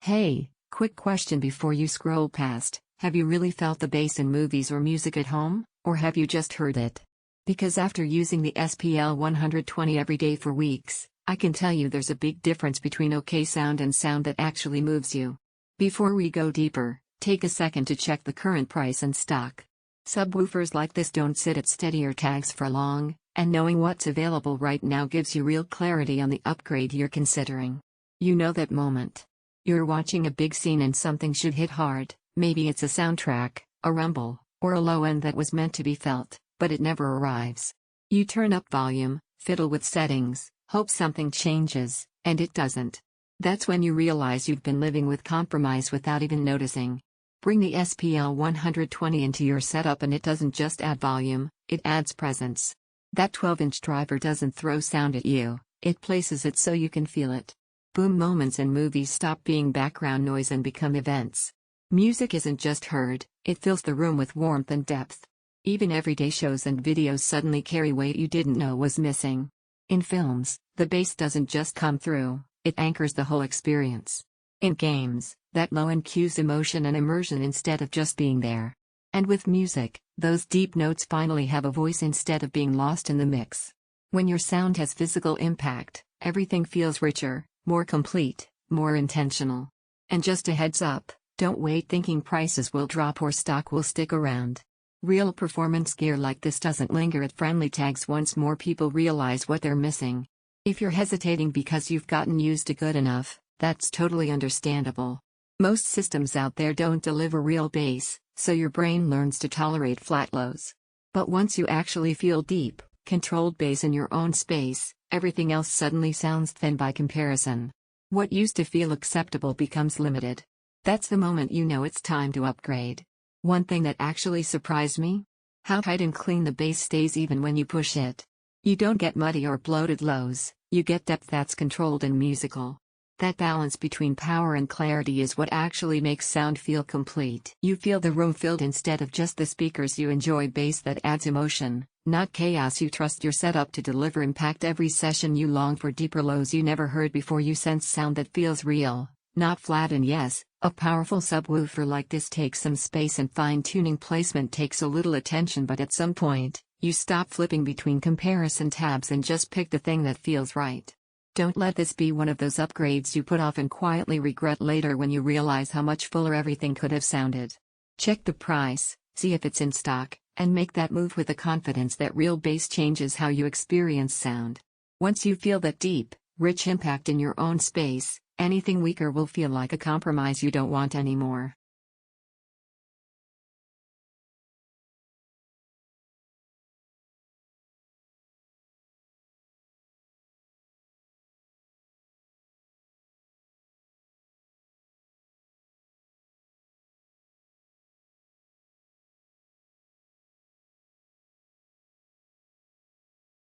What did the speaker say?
Hey, quick question before you scroll past. Have you really felt the bass in movies or music at home, or have you just heard it? Because after using the SPL-120 every day for weeks, I can tell you there's a big difference between okay sound and sound that actually moves you. Before we go deeper, take a second to check the current price and stock. Subwoofers like this don't sit at steadier tags for long, and knowing what's available right now gives you real clarity on the upgrade you're considering. You know that moment. You're watching a big scene and something should hit hard, maybe it's a soundtrack, a rumble, or a low end that was meant to be felt, but it never arrives. You turn up volume, fiddle with settings, hope something changes, and it doesn't. That's when you realize you've been living with compromise without even noticing. Bring the SPL-120 into your setup and it doesn't just add volume, it adds presence. That 12-inch driver doesn't throw sound at you, it places it so you can feel it. Boom moments in movies stop being background noise and become events. Music isn't just heard, it fills the room with warmth and depth. Even everyday shows and videos suddenly carry weight you didn't know was missing. In films, the bass doesn't just come through, it anchors the whole experience. In games, that low end cues emotion and immersion instead of just being there. And with music, those deep notes finally have a voice instead of being lost in the mix. When your sound has physical impact, everything feels richer, more complete, more intentional. And just a heads up, don't wait thinking prices will drop or stock will stick around. Real performance gear like this doesn't linger at friendly tags once more people realize what they're missing. If you're hesitating because you've gotten used to good enough, that's totally understandable. Most systems out there don't deliver real bass, so your brain learns to tolerate flat lows. But once you actually feel deep, controlled bass in your own space, everything else suddenly sounds thin by comparison. What used to feel acceptable becomes limited. That's the moment you know it's time to upgrade. One thing that actually surprised me? How tight and clean the bass stays even when you push it. You don't get muddy or bloated lows, you get depth that's controlled and musical. That balance between power and clarity is what actually makes sound feel complete. You feel the room filled instead of just the speakers. You enjoy bass that adds emotion, not chaos. You trust your setup to deliver impact every session. You long for deeper lows you never heard before. You sense sound that feels real, not flat. And yes, a powerful subwoofer like this takes some space and fine-tuning. Placement takes a little attention, but at some point, you stop flipping between comparison tabs and just pick the thing that feels right. Don't let this be one of those upgrades you put off and quietly regret later when you realize how much fuller everything could have sounded. Check the price, see if it's in stock, and make that move with the confidence that real bass changes how you experience sound. Once you feel that deep, rich impact in your own space, anything weaker will feel like a compromise you don't want anymore.